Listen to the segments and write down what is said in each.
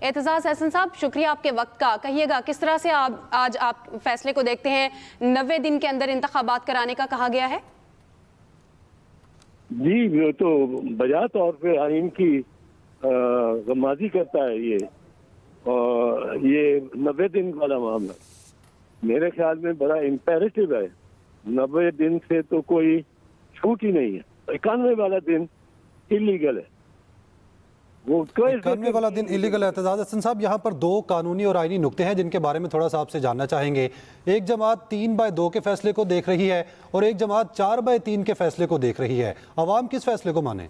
एतजाज एहसन साहब, शुक्रिया आपके वक्त का। कहिएगा किस तरह से आज आप फैसले को देखते हैं? 90 दिन के अंदर इंतखाबात कराने का कहा गया है। जी, वो तो बजा तौर पे आइन की गमाजी करता है ये, और ये 90 दिन वाला मामला मेरे ख्याल में बड़ा इम्पेरेटिव है। 90 दिन से तो कोई छूट ही नहीं है। 91 वाला दिन इलीगल है, वो 91 वाला दिन इलीगल है। एतजाज हसन साहब, यहाँ पर दो कानूनी और आईनी नुक्ते हैं जिनके बारे में थोड़ा सा आपसे जानना चाहेंगे। एक जमात 3/2 के फैसले को देख रही है और एक जमात 4/3 के फैसले को देख रही है। अवाम किस फैसले को माने?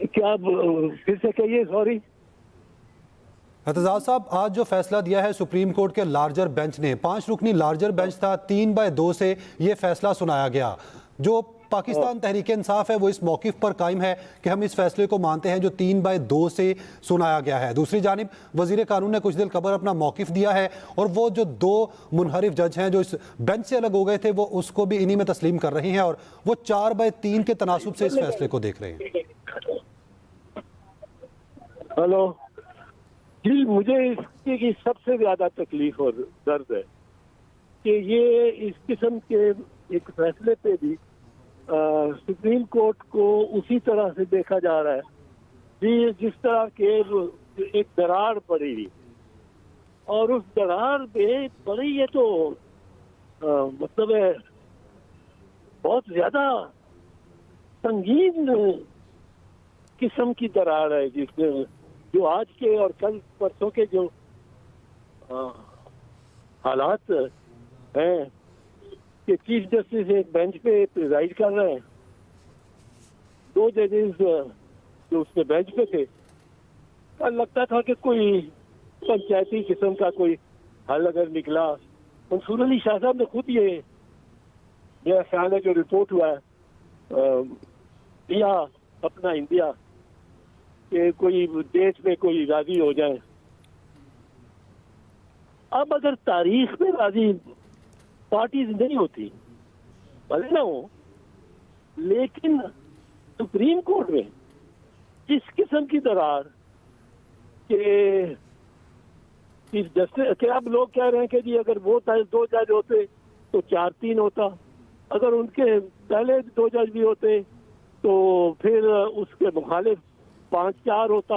क्या फिर से कहिए, सॉरी। एतजाज साहब, आज जो फैसला दिया है सुप्रीम कोर्ट के लार्जर बेंच ने, 5 रुकनी लार्जर बेंच था, 3/2 से ये फैसला सुनाया गया। जो पाकिस्तान तहरीक इंसाफ है वो इस मौकिफ पर कायम है कि हम इस फैसले को मानते हैं जो 3/2 से सुनाया गया है। दूसरी जानिब वजीर कानून ने कुछ देर कबल अपना मौकिफ दिया है और वो जो 2 मुनहरिफ जज हैं जो इस बेंच से अलग हो गए थे वो उसको भी इन्हीं में तस्लीम कर रही हैं और वो 4/3 के तनासुब से इस फैसले को देख रहे हैं। हेलो जी, मुझे इसकी सबसे ज्यादा तकलीफ और दर्द है कि ये इस किस्म के एक फैसले पे भी सुप्रीम कोर्ट को उसी तरह से देखा जा रहा है जी जिस तरह के एक दरार पड़ी हुई, और उस दरार पे पड़ी ये तो मतलब है बहुत ज्यादा संगीन किस्म की दरार है, जिसमें जो आज के और कल परसों के जो हालात हैं कि चीफ जस्टिस एक बेंच पे प्रिजाइड कर रहे हैं, 2 जजेस जो उसमें बेंच पे थे, कल लगता था कि कोई पंचायती किस्म का कोई हल अगर निकला। मंसूर अली शाह साहब ने खुद ये मेरा ख्याल है जो रिपोर्ट हुआ है दिया अपना इंडिया कि कोई देश में कोई राजी हो जाए। अब अगर तारीख में राजी पार्टीज नहीं होती, भले ना हो, लेकिन सुप्रीम कोर्ट में इस किस्म की दरार के जस्टिस के अब लोग कह रहे हैं कि जी अगर वो 2 जज होते तो 4-3 होता, अगर उनके पहले 2 जज भी होते तो फिर उसके मुखालिफ 5-4 होता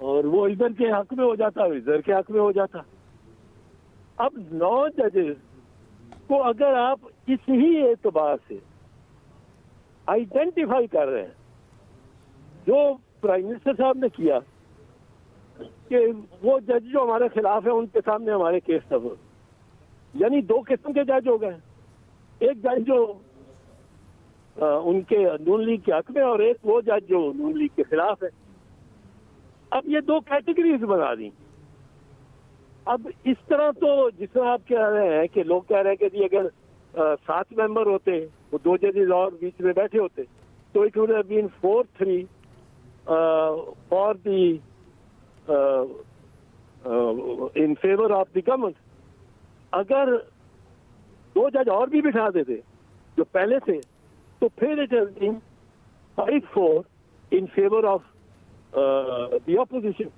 और वो इधर के हक में हो जाता, इधर के हक में हो जाता। अब 9 जजेस को अगर आप इस ही एतबार से आइडेंटिफाई कर रहे हैं जो प्राइम मिनिस्टर साहब ने किया कि वो जज जो हमारे खिलाफ है उनके सामने हमारे केस सब, यानी 2 किस्म के जज हो गए। एक जज जो उनके नून लीग के हक में और एक वो जज जो नून लीग के खिलाफ है। अब ये 2 कैटेगरीज बना दी। अब इस तरह तो जिसमें आप कह रहे हैं कि लोग कह रहे हैं कि जी अगर 7 मेंबर होते, वो 2 जजेस और बीच में बैठे होते तो it would have been 4-3 for the in favour of the government. अगर 2 जज और भी बिठा देते जो पहले थे तो फिर it has been 5-4 in favour of the opposition.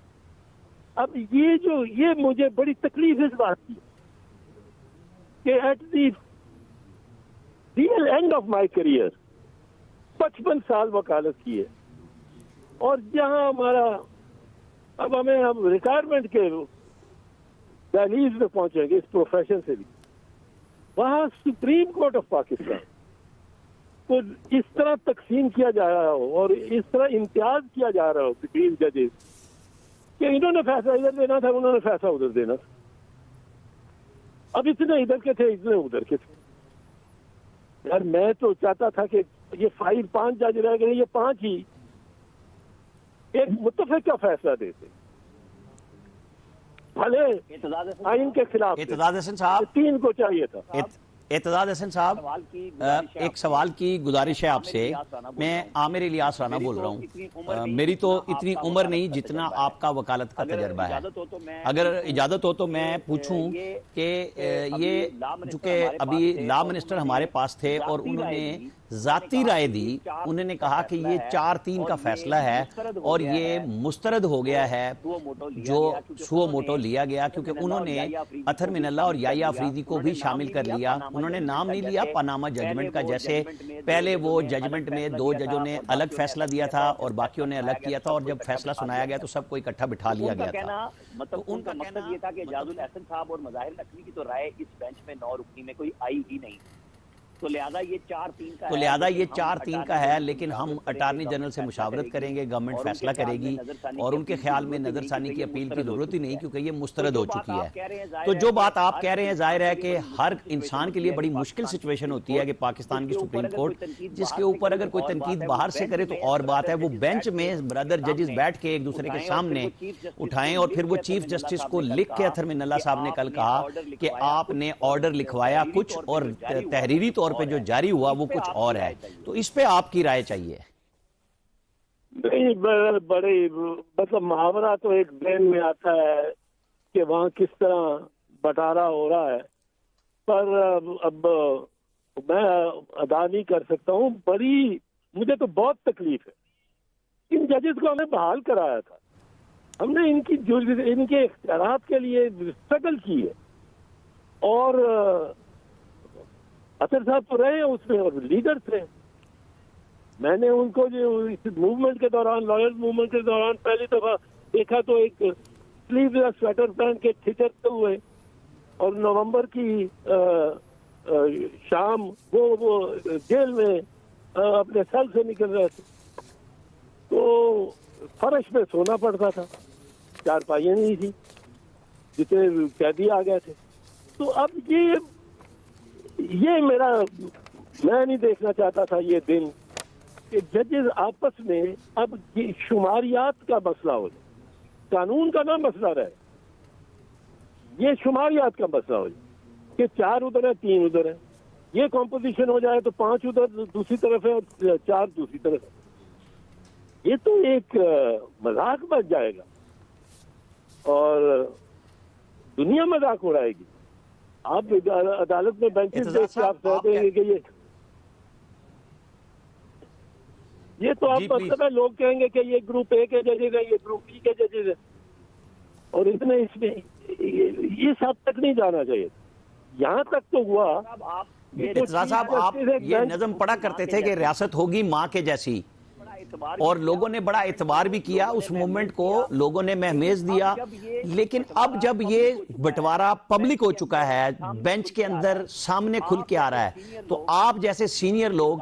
अब ये मुझे बड़ी तकलीफ इस बात की कि at the real end of my career 55 साल वकालत की है और जहां हमारा अब हम रिटायरमेंट के दहलीज में पहुंचेंगे इस प्रोफेशन से भी, वहां सुप्रीम कोर्ट ऑफ पाकिस्तान को इस तरह तकसीम किया जा रहा हो और इस तरह इम्तियाज किया जा रहा हो सुप्रीम जजेस कि इन्होंने फैसला इधर देना था, उन्होंने फैसला उधर देना था। अब इतने इधर के थे, इतने उधर के थे। यार मैं तो चाहता था कि ये 5 जज रह गए, ये 5 ही एक मुत्तफिक का फैसला देते, भले आइन के खिलाफ। एतजाज हसन साहब, 3 को चाहिए था। एतजाज हसन साहब, एक सवाल की गुजारिश है आपसे। मैं आमिर इलियास राना बोल रहा हूँ। मेरी तो इतनी उम्र नहीं जितना आपका वकालत का तजर्बा है। अगर इजाजत हो तो मैं पूछूं कि ये चूंकि अभी लॉ मिनिस्टर हमारे पास थे और उन्होंने जाती राय दी। उन्होंने कहा कि ये 4-3 का फैसला है और ये मुस्तरद हो गया है, जो सुओ मोटो लिया गया, क्योंकि उन्होंने अथर मिनल्ला और याया अफरीदी को भी शामिल कर लिया। उन्होंने नाम नहीं लिया पनामा जजमेंट का, जैसे पहले वो जजमेंट में 2 जजों ने अलग फैसला दिया था और बाकियों ने अलग किया था, और जब फैसला सुनाया गया तो सबको इकट्ठा बिठा लिया गया था। मतलब उनका मकसद ये था कि एजाजुल एहसन साहब और मज़ाहिर नकवी की तो राय इस बेंच में 9 रुकनी में कोई आई ही नहीं, तो लिहाजा ये 4-3 का है। लेकिन हम अटार्नी जनरल से मुशावरत करेंगे, गवर्नमेंट फैसला करेगी, और उनके ख्याल में नजरसानी की अपील की जरूरत ही नहीं, क्योंकि ये मुस्तरद हो चुकी है। तो जो बात आप कह रहे हैं, जाहिर है कि हर इंसान के लिए बड़ी मुश्किल सिचुएशन होती है कि पाकिस्तान की सुप्रीम कोर्ट जिसके ऊपर अगर कोई तनकीद बाहर से करे तो और बात है, वो बेंच में ब्रदर जजेस बैठ के एक दूसरे के सामने उठाएं, और फिर वो चीफ जस्टिस को लिख के, अथर मिनल्ला साहब ने कल कहा कि आपने ऑर्डर लिखवाया कुछ और तहरीरी तौर पे जो जारी हुआ वो कुछ और है, तो इस पे आपकी राय चाहिए। नहीं, बड़े मतलब मुहावरा तो एक ब्रेन में आता है कि वहाँ किस तरह बंटारा हो रहा है, पर अब मैं अदा नहीं कर सकता हूँ। बड़ी मुझे तो बहुत तकलीफ है। इन जजेस को हमने बहाल कराया था, हमने इनके इख्तियारात के लिए स्ट्रगल की है, और अतर साहब तो रहे उसमें और लीडर थे। मैंने उनको जो इस मूवमेंट के दौरान, लॉयल मूवमेंट के दौरान पहली दफा देखा तो एक स्लीवलेस स्वेटर पहन के ठिठरते हुए, और नवंबर की शाम वो जेल में अपने सेल से निकल रहे थे, तो फर्श पे सोना पड़ता था, चारपाइयाँ नहीं थी, जितने कैदी आ गए थे। तो अब ये मैं नहीं देखना चाहता था ये दिन कि जजेस आपस में अब ये शुमारियात का मसला हो जाए, कानून का ना मसला रहे, ये शुमारियात का मसला हो जाए कि 4 उधर है 3 उधर है, ये कॉम्पोजिशन हो जाए तो 5 उधर दूसरी तरफ है और 4 दूसरी तरफ है। ये तो एक मजाक बन जाएगा और दुनिया मजाक उड़ाएगी। आप अदालत में बेंचेस देख के आप कह देंगे कि ये तो आप मतलब है, लोग कहेंगे कि ये ग्रुप ए के जजेस है, ये ग्रुप बी के जजेस है, और इतने इसमें ये सब तक नहीं जाना चाहिए। यहाँ तक तो हुआ। साहब, आप ये नज़म पढ़ा करते थे कि रियासत होगी माँ के जैसी, और लोगों ने बड़ा एतबार भी किया, उस मूवमेंट को लोगों ने महमेज दिया। लेकिन अब जब ये बंटवारा पब्लिक हो चुका है, बेंच के अंदर सामने खुल के आ रहा है, तो आप जैसे सीनियर लोग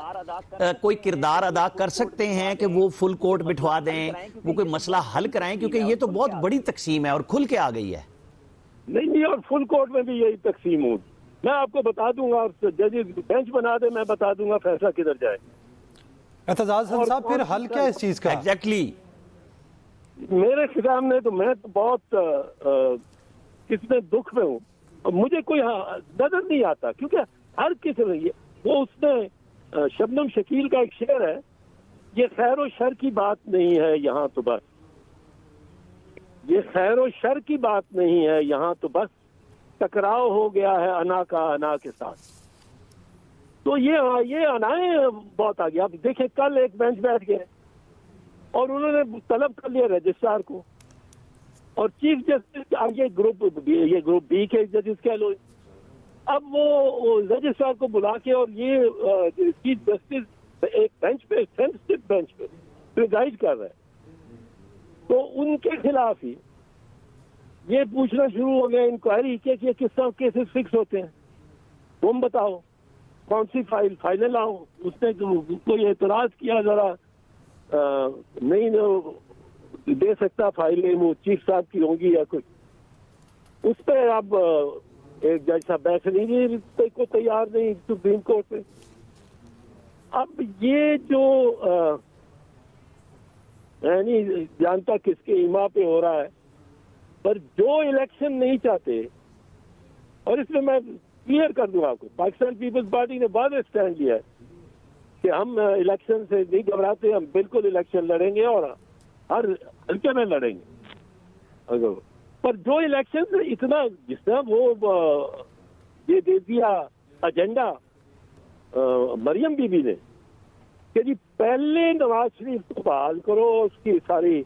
कोई किरदार अदा कर सकते हैं कि वो फुल कोर्ट बिठवा दें, वो कोई मसला हल कराएं, क्योंकि ये तो बहुत बड़ी तकसीम है और खुल के आ गई है। नहीं, और फुल कोर्ट में भी यही तकसीम होगी। मैं आपको बता दूंगा, जजेस बेंच बना दे, मैं बता दूंगा फैसला किधर जाए। एतजाज हसन साहब, फिर हल क्या है इस चीज का? एग्जैक्टली मेरे खिलाफ में तो मैं तो बहुत कितने दुख में हूँ, और मुझे कोई नजर नहीं आता, क्योंकि हर किसी में वो उसने शबनम शकील का एक शेर है, ये खैर और शर की बात नहीं है यहाँ तो बस, ये खैर और शर की बात नहीं है यहाँ तो बस, टकराव हो गया है अना का अना के साथ। तो ये अनाएं बहुत आ गया। आप देखें, कल एक बेंच बैठ गए और उन्होंने तलब कर लिया रजिस्ट्रार को, और चीफ जस्टिस ये ग्रुप बी के जजेस कह लो, अब वो रजिस्ट्रार को बुला के, और ये चीफ जस्टिस एक बेंच पे, सेंसिटिव बेंच पे प्रिजाइड कर रहे हैं, तो उनके खिलाफ ही ये पूछना शुरू हो गया इंक्वायरी के कि किस तरह केसेस फिक्स होते हैं, तुम बताओ कौन सी फाइनल आओ। उसने कोई एतराज किया, जरा नहीं दे सकता फाइलें, वो चीफ साहब की होंगी या कुछ, उस पर अब एक जज साहब बैठने को तैयार नहीं सुप्रीम कोर्ट में। अब ये जो मैं नहीं जानता किसके इमा पे हो रहा है, पर जो इलेक्शन नहीं चाहते, और इसमें मैं क्लियर कर दूं आपको, पाकिस्तान पीपल्स पार्टी ने बाद स्टैंड लिया है कि हम इलेक्शन से नहीं घबराते, हम बिल्कुल इलेक्शन लड़ेंगे और हर हल्के में लड़ेंगे। पर जो इलेक्शन से इतना जिसने वो ये दे दिया एजेंडा मरियम बीबी ने, कि जी पहले नवाज शरीफ को बहाल करो, उसकी सारी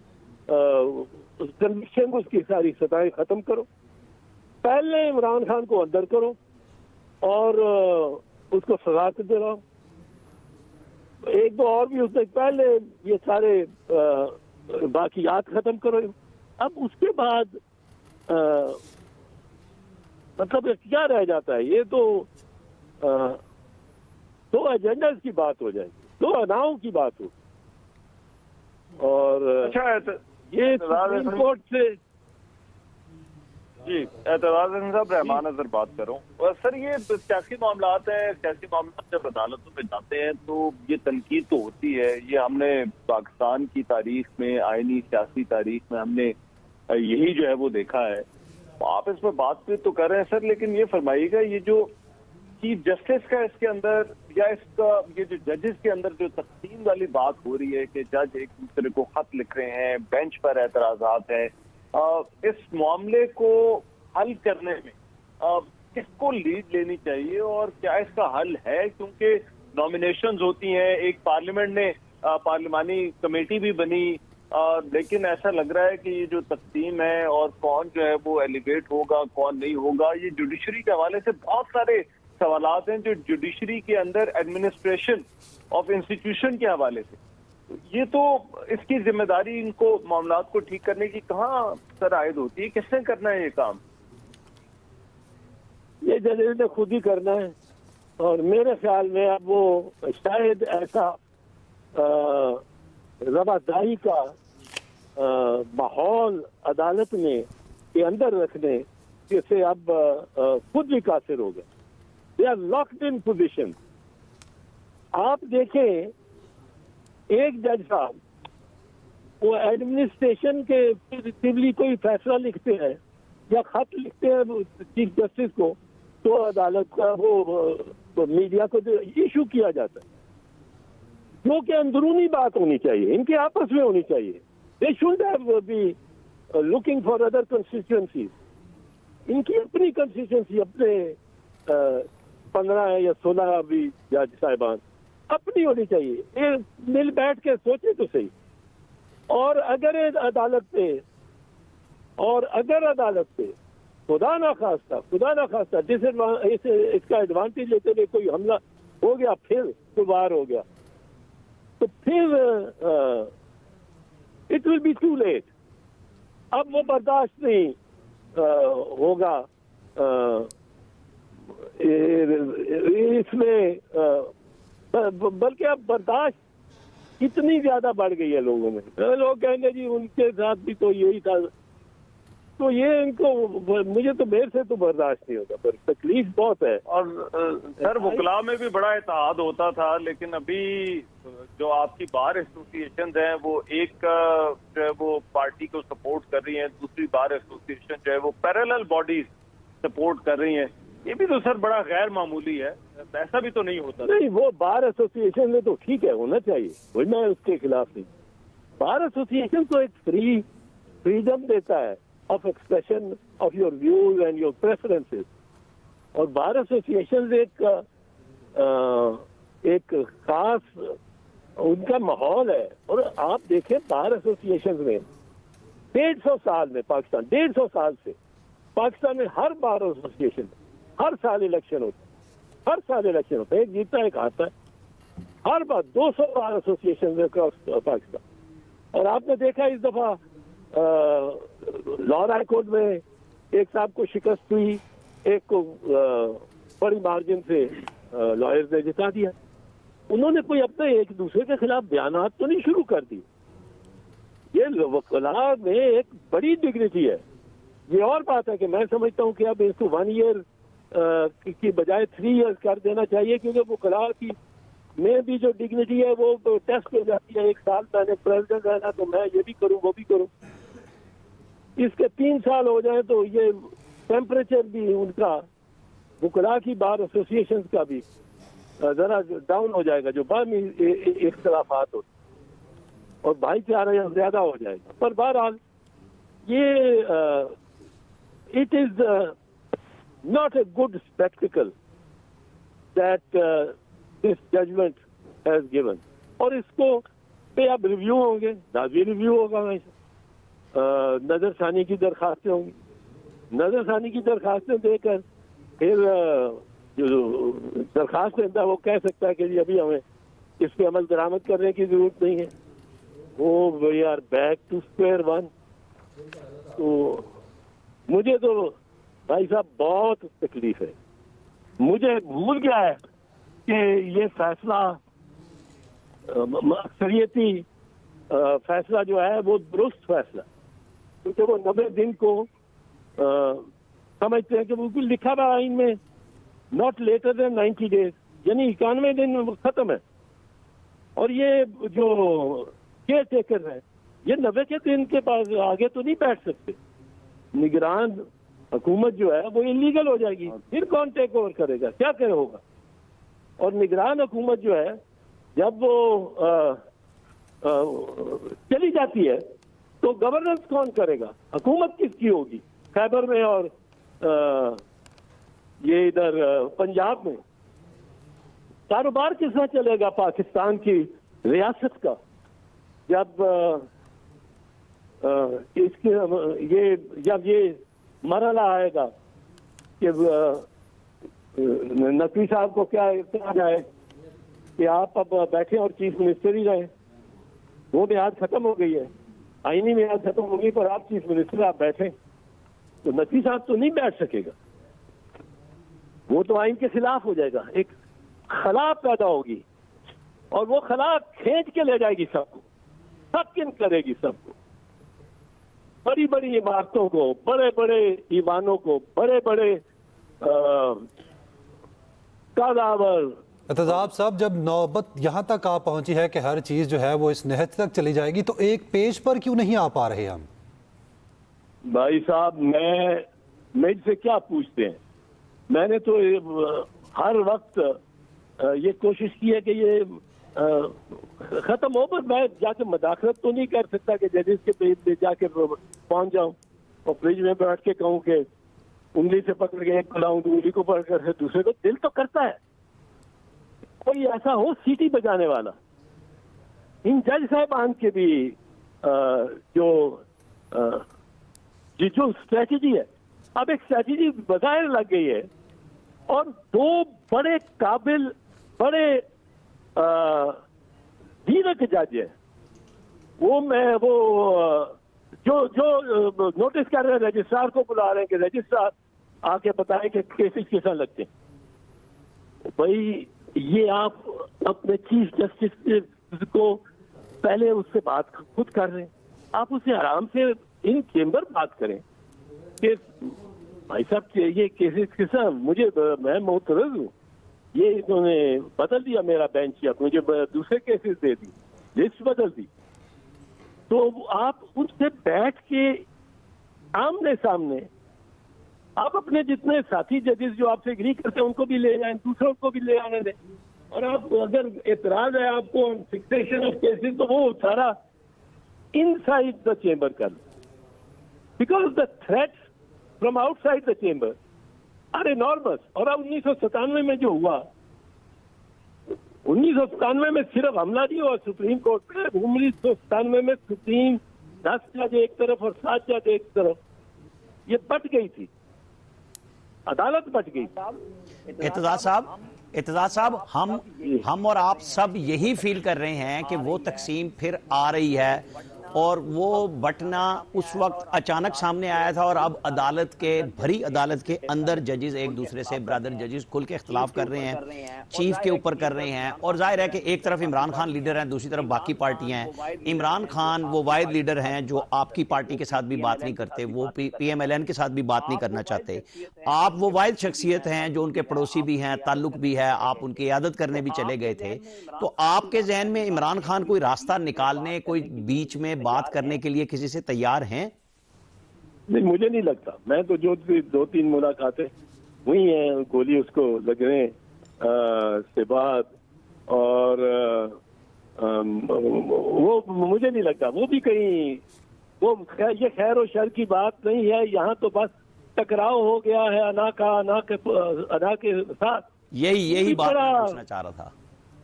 कन्विक्शन, उसकी सारी सताएं खत्म करो, पहले इमरान खान को अंदर करो और उसको सजा कर दे रहा हूं। एक दो और भी उससे पहले ये सारे बाकियात खत्म करो। अब उसके बाद मतलब क्या रह जाता है? ये तो दो एजेंडास की बात हो जाएगी, दो अनाओं की बात हो। और अच्छा ये सुप्रीम कोर्ट से जी एतराज साहब, रहमान अजहर बात कर रहा हूँ। और सर ये सियासी मामलात हैं, सियासी मामलात जब अदालतों में जाते हैं तो ये तनकीद तो होती है। ये हमने पाकिस्तान की तारीख में, आईनी सियासी तारीख में हमने यही जो है वो देखा है। आप इस पर बात भी तो कर रहे हैं सर, लेकिन ये फरमाइएगा, ये जो चीफ जस्टिस का इसके अंदर या इसका ये जो जजेस के अंदर जो तकसीम वाली बात हो रही है कि जज एक दूसरे को खत लिख रहे हैं, बेंच पर एतराजात है, इस मामले को हल करने में किसको लीड लेनी चाहिए और क्या इसका हल है? क्योंकि नॉमिनेशंस होती हैं, एक पार्लियामेंट ने पार्लिमानी कमेटी भी बनी, लेकिन ऐसा लग रहा है कि ये जो तकसीम है और कौन जो है वो एलिवेट होगा, कौन नहीं होगा, ये जुडिशरी के हवाले से बहुत सारे सवालात हैं जो जुडिशरी के अंदर एडमिनिस्ट्रेशन ऑफ इंस्टीट्यूशन के हवाले से। ये तो इसकी जिम्मेदारी इनको मामलात को ठीक करने की कहाँ सर आयद होती है? किसने करना है ये काम? ये जजेस ने खुद ही करना है। और मेरे ख्याल में अब वो शायद ऐसा रवादारी का माहौल अदालत में के अंदर रखने से अब खुद भी कासिर हो गए। They are locked in position. आप देखें, एक जज साहब वो एडमिनिस्ट्रेशन के पॉजिटिवली कोई फैसला लिखते हैं या खत लिखते हैं चीफ जस्टिस को, तो अदालत का वो मीडिया को इशू किया जाता है, जो कि अंदरूनी बात होनी चाहिए, इनके आपस में होनी चाहिए। They should have be looking for other constituencies. इनकी अपनी कंस्टिट्यूएंसी, अपने 15 या 16 भी जज साहिबान अपनी होनी चाहिए। ये मिल बैठ के सोचे तो सही। और अगर अदालत पे खुदा ना खास्ता इसका एडवांटेज लेते हुए कोई हमला हो गया, फिर वार हो गया, तो फिर it will be too late. अब वो बर्दाश्त नहीं होगा इसमें, बल्कि अब बर्दाश्त इतनी ज्यादा बढ़ गई है लोगों में। लोग कहेंगे जी उनके साथ भी तो यही था, तो ये इनको, मुझे तो मेरे से तो बर्दाश्त नहीं होता, पर तकलीफ बहुत है। और सर वकला में भी बड़ा इत्तेहाद होता था, लेकिन अभी जो आपकी बार एसोसिएशन हैं वो एक जो है वो पार्टी को सपोर्ट कर रही हैं, दूसरी बार एसोसिएशन जो है वो पैरेलल बॉडीज सपोर्ट कर रही हैं। ये भी तो सर बड़ा गैर मामूली है, ऐसा भी तो नहीं होता। नहीं, वो बार एसोसिएशन में तो ठीक है, होना चाहिए, वही मैं उसके खिलाफ नहीं। बार एसोसिएशन तो एक फ्रीडम देता है of expression of your views and your preferences. और बार एसोसिएशन एक खास उनका माहौल है। और आप देखें बार एसोसिएशन में 150 साल में पाकिस्तान, 150 साल से पाकिस्तान में हर बार एसोसिएशन हर साल इलेक्शन होता है, एक जीतता है, एक हारता है, हर बार 200 बार एसोसिएशन अक्रॉस पाकिस्तान। और आपने देखा इस दफा लाहौर हाई कोर्ट में एक साहब को शिकस्त हुई, एक को बड़ी मार्जिन से लॉयर्स ने जिता दिया। उन्होंने कोई अपने एक दूसरे के खिलाफ बयानात तो नहीं शुरू कर दी। ये वकला में एक बड़ी डिग्निटी है। ये और बात है कि मैं समझता हूँ कि अब इसको 1 ईयर की बजाय 3 ईयर्स कर देना चाहिए, क्योंकि वकला की में भी जो डिग्निटी है वो टेस्ट हो जाती है। 1 साल मैंने प्रेसिडेंट रहना तो मैं ये भी करूँ वो भी करूँ, इसके 3 साल हो जाए तो ये टेम्परेचर भी उनका वकला की बार एसोसिएशन का भी जरा डाउन हो जाएगा, जो बाहमी इख्तलाफात होते, और भाईचारा ज्यादा हो जाएगा। पर बहरहाल ये it is not a good spectacle that this judgment has given. और इसको पे अब रिव्यू होंगे, भी रिव्यू होगा वैसे, नजरसानी की दरखास्तें होंगी, नजरसानी की दरखास्तें देकर फिर जो दरखास्त देता है वो कह सकता है कि जी अभी हमें इस पे अमल दरामद करने की जरूरत नहीं है, वो we are back to square one. तो मुझे तो भाई साहब बहुत तकलीफ है, मुझे भूल गया है कि ये फैसला अक्सरियती फैसला जो है वो दुरुस्त फैसला, क्योंकि वो 90 दिन को समझते हैं कि बिल्कुल लिखा हुआ आइन में नॉट लेटर देन 90 डेज, यानी 91 दिन खत्म है। और ये जो केयर टेकर है ये 90 के दिन के पास आगे तो नहीं बैठ सकते, निगरान हुकूमत जो है वो इलीगल हो जाएगी, फिर कौन टेक ओवर करेगा, क्या करे होगा। और निगरान हुकूमत जो है जब वो चली जाती है तो गवर्नेंस कौन करेगा, हुकूमत किसकी होगी खैबर में और ये इधर पंजाब में, कारोबार किसका चलेगा पाकिस्तान की रियासत का जब इसके ये जब ये मरहला आएगा कि नकवी साहब को क्या कहा जाए कि आप अब बैठे और चीफ मिनिस्टर ही रहे, वो मियाद खत्म हो गई है, आईनी मियाद खत्म हो गई, पर आप चीफ मिनिस्टर आप बैठे, तो नकवी साहब तो नहीं बैठ सकेगा, वो तो आइन के खिलाफ हो जाएगा, एक खला पैदा होगी और वो खला खींच के ले जाएगी सबको, सबकिन करेगी सबको, बड़ी बड़ी इमारतों को, बड़े बड़े ईवानों को, बड़े बड़े कादावर। एहतजाब साहब, जब नौबत यहाँ तक आ पहुंची है कि हर चीज जो है वो इस नहज तक चली जाएगी, तो एक पेज पर क्यों नहीं आ पा रहे हम? भाई साहब मैं इससे क्या पूछते हैं, मैंने तो हर वक्त ये कोशिश की है कि ये खत्म हो, पर मैं जाके मदाखलत तो नहीं कर सकता कि जजेस के पेज पे जाके पहुंच जाऊं और फ्रिज में बैठ के कहूं कि उंगली से पकड़ के एक को लाऊं, उंगली को पकड़ कर दूसरे को, दिल तो करता है कोई ऐसा हो सीटी बजाने वाला। इन जज साहिबान के भी जो स्ट्रेटजी है, अब एक स्ट्रेटजी बजाय लग गई है और दो बड़े काबिल बड़े धीरज जज है, वो जो नोटिस कर रहे हैं, रजिस्ट्रार को बुला रहे हैं कि रजिस्ट्रार आके बताएं कि केसेस कैसा लगते हैं। भाई ये आप अपने चीफ जस्टिस को पहले उससे बात खुद कर रहे हैं, आप उससे आराम से इन चेंबर बात करें कि भाई साहब ये केसेस कैसा, मैं मोतरज हूँ, ये इन्होंने बदल दिया मेरा बेंच, या मुझे दूसरे केसेस दे दी, लिस्ट बदल दी, तो आप उनसे बैठ के आमने सामने आप अपने जितने साथी जजेस जो आपसे एग्री करते हैं उनको भी ले जाएं, दूसरों को भी ले आने दें, और आप अगर एतराज है आपको फिक्सेशन ऑफ केसेस, तो वो सारा इनसाइड द चेंबर कर लो, because the threats from outside the chamber are enormous. और अब 1997 में जो हुआ, 1997 में सिर्फ हमला नहीं हुआ सुप्रीम कोर्ट पे, 1997 में सुप्रीम 10 जज एक तरफ और 7 जज एक तरफ, ये बट गई थी, अदालत बच गई। एतजाज साहब, हम और आप सब यही फील कर रहे हैं कि वो तकसीम फिर आ रही है, और वो बटना उस वक्त अचानक सामने आया था, और अब अदालत के भरी अदालत के अंदर जजेस एक दूसरे से, ब्रदर जजेस खुल के इख्तलाफ कर रहे हैं, चीफ के ऊपर कर रहे हैं, और जाहिर है कि एक तरफ इमरान खान लीडर हैं, दूसरी तरफ बाकी पार्टियां हैं। इमरान खान वो वाहिद लीडर हैं जो आपकी पार्टी के साथ भी बात नहीं करते, वो PMLN के साथ भी बात नहीं करना चाहते। आप वो वाहिद शख्सियत हैं जो उनके पड़ोसी भी हैं, ताल्लुक भी है, आप उनकी इयादत करने भी चले गए थे, तो आपके जहन में इमरान खान कोई रास्ता निकालने, कोई बीच में बात करने के लिए किसी से तैयार हैं? नहीं, मुझे नहीं लगता। मैं तो जो 2-3 मुलाकातें हुई हैं, गोली उसको लगने से बाद, और वो मुझे नहीं लगता वो भी कहीं, वो ये खैर और शर की बात नहीं है, यहाँ तो बस टकराव हो गया है अना के साथ। यही बात मैं पूछना चाह रहा था।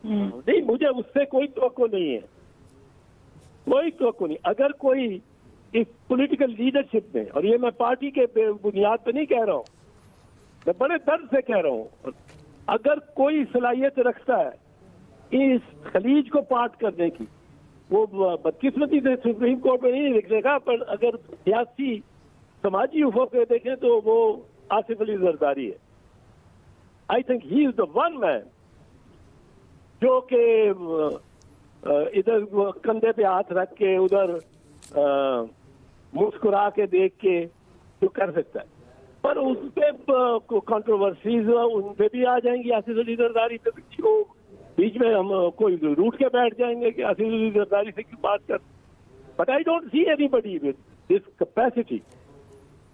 नहीं, मुझे उससे कोई तवक्को नहीं है, कोई तवक्को नहीं। अगर कोई इस पॉलिटिकल लीडरशिप में, और ये मैं पार्टी के बुनियाद पे नहीं कह रहा हूँ, मैं बड़े दर्द से कह रहा हूँ, अगर कोई सलाहियत रखता है इस खलीज को पार्ट करने की, वो बदकिस्मती से सुप्रीम कोर्ट में नहीं लिखेगा, पर अगर सियासी समाजी उफक पे देखें तो वो आसिफ अली जरदारी है। I think he is the one man जो कि इधर कंधे पे हाथ रख के, उधर मुस्कुरा के देख के जो कर सकता है। पर उस पे कंट्रोवर्सीज उन पे भी आ जाएंगी, आसिफ अली जरदारी पे बीच में हम कोई रूट के बैठ जाएंगे कि आसिफ अली जरदारी से क्यों बात कर। But I don't see anybody with this capacity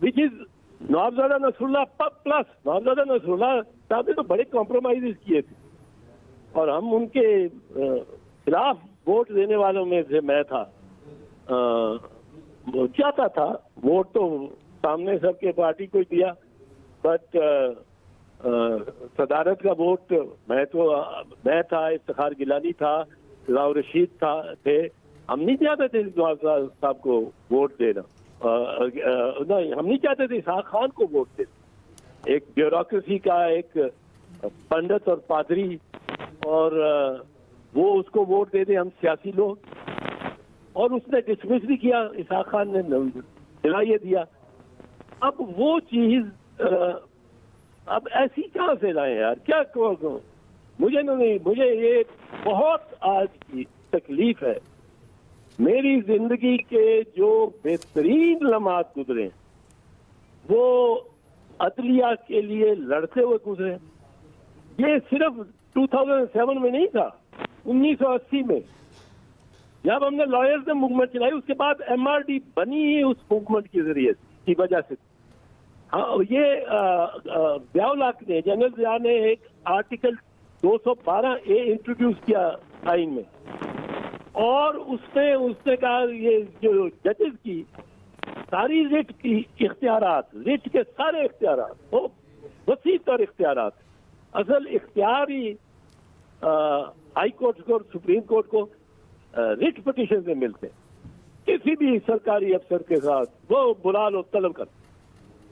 which is Nawabzada Nasrullah plus. Nawabzada Nasrullah साहब ने तो बड़े कॉम्प्रोमाइज किए थे और हम उनके खिलाफ वोट देने वालों में से मैं था। चाहता था वोट तो सामने सबके पार्टी को दिया, बट सदारत का वोट मैं था, इफ्तिखार गिलानी था, राव रशीद थे। हम नहीं चाहते थे नवाब साहब को वोट देना, नहीं, हम नहीं चाहते थे इसहाक खान को वोट देना। एक ब्यूरोक्रेसी का एक पंडित और पादरी, और वो उसको वोट दे दे, हम सियासी लोग, और उसने डिसमिस भी किया, इसहाक खान ने दिला ये दिया। अब वो चीज अब ऐसी कहां से लाए यार, क्या कहूं? मुझे नहीं, मुझे ये बहुत आज की तकलीफ है। मेरी जिंदगी के जो बेहतरीन लम्हात गुजरे वो अदलिया के लिए लड़ते हुए गुजरे। ये सिर्फ 2007 में नहीं था, 1980 में जब हमने लॉयर्स ने मूवमेंट चलाई, उसके बाद MRD बनी ही उस मूवमेंट के जरिए की वजह से। हाँ, ये ब्याउलाक ने, जनरल जिया ने एक आर्टिकल 212A इंट्रोड्यूस किया आइन में, और उसने कहा ये जो जजेस की सारी रिट की इख्तियारात, रिट के सारे इख्तियारात, वो वसी तर इख्तियारात, असल इख्तियार ही हाई कोर्ट को और सुप्रीम कोर्ट को रिट पिटीशन से मिलते हैं। किसी भी सरकारी अफसर के साथ वो बुला लो, तलब कर।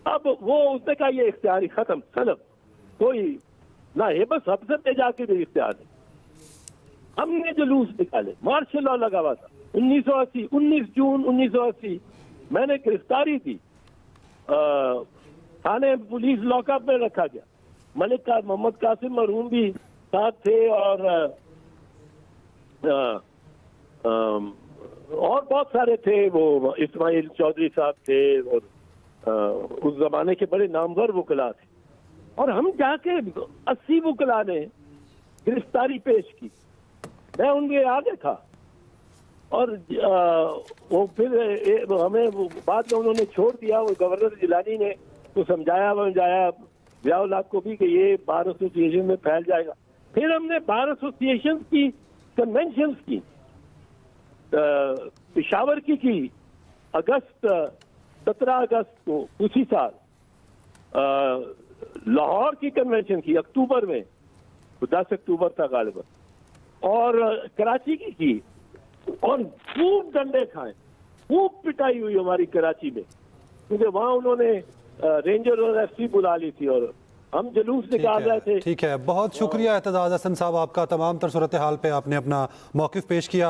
अब वो उसने कहा ये इख्तियारी खत्म, सलब कोई ना है, बस अफसर पे जाके भी इख्तियार है। हमने जुलूस निकाले, मार्शल लॉ लगा हुआ था 1980, 19 जून 1980 मैंने गिरफ्तारी दी, थाने पुलिस लॉकअप में रखा गया। मलिक का मोहम्मद कासिम मरहूम भी साथ थे, और बहुत सारे थे, वो इस्माइल चौधरी साहब थे, और उस जमाने के बड़े नामवर वकला थे। और हम जाके 80 वकला ने गिरफ्तारी पेश की, मैं उनके आगे था। और वो फिर हमें बाद में उन्होंने छोड़ दिया। वो गवर्नर जिलानी ने तो समझाया ब्याउलाक को भी कि ये बार एसोसिएशन में फैल जाएगा। फिर हमने बार एसोसिएशन की कन्वेंशन की, पेशावर की अगस्त 17 अगस्त को उसी साल, लाहौर की कन्वेंशन की अक्टूबर में, 10 अक्टूबर था गालिबा, और कराची की, और खूब डंडे खाए, खूब पिटाई हुई हमारी कराची में, क्योंकि वहां उन्होंने रेंजर और FC बुला ली थी और हम जुलूस निकाल रहे थे। ठीक है, बहुत शुक्रिया एतजाज हसन साहब आपका। तमाम तर सूरत हाल पे आपने अपना मौक़िफ़ पेश किया।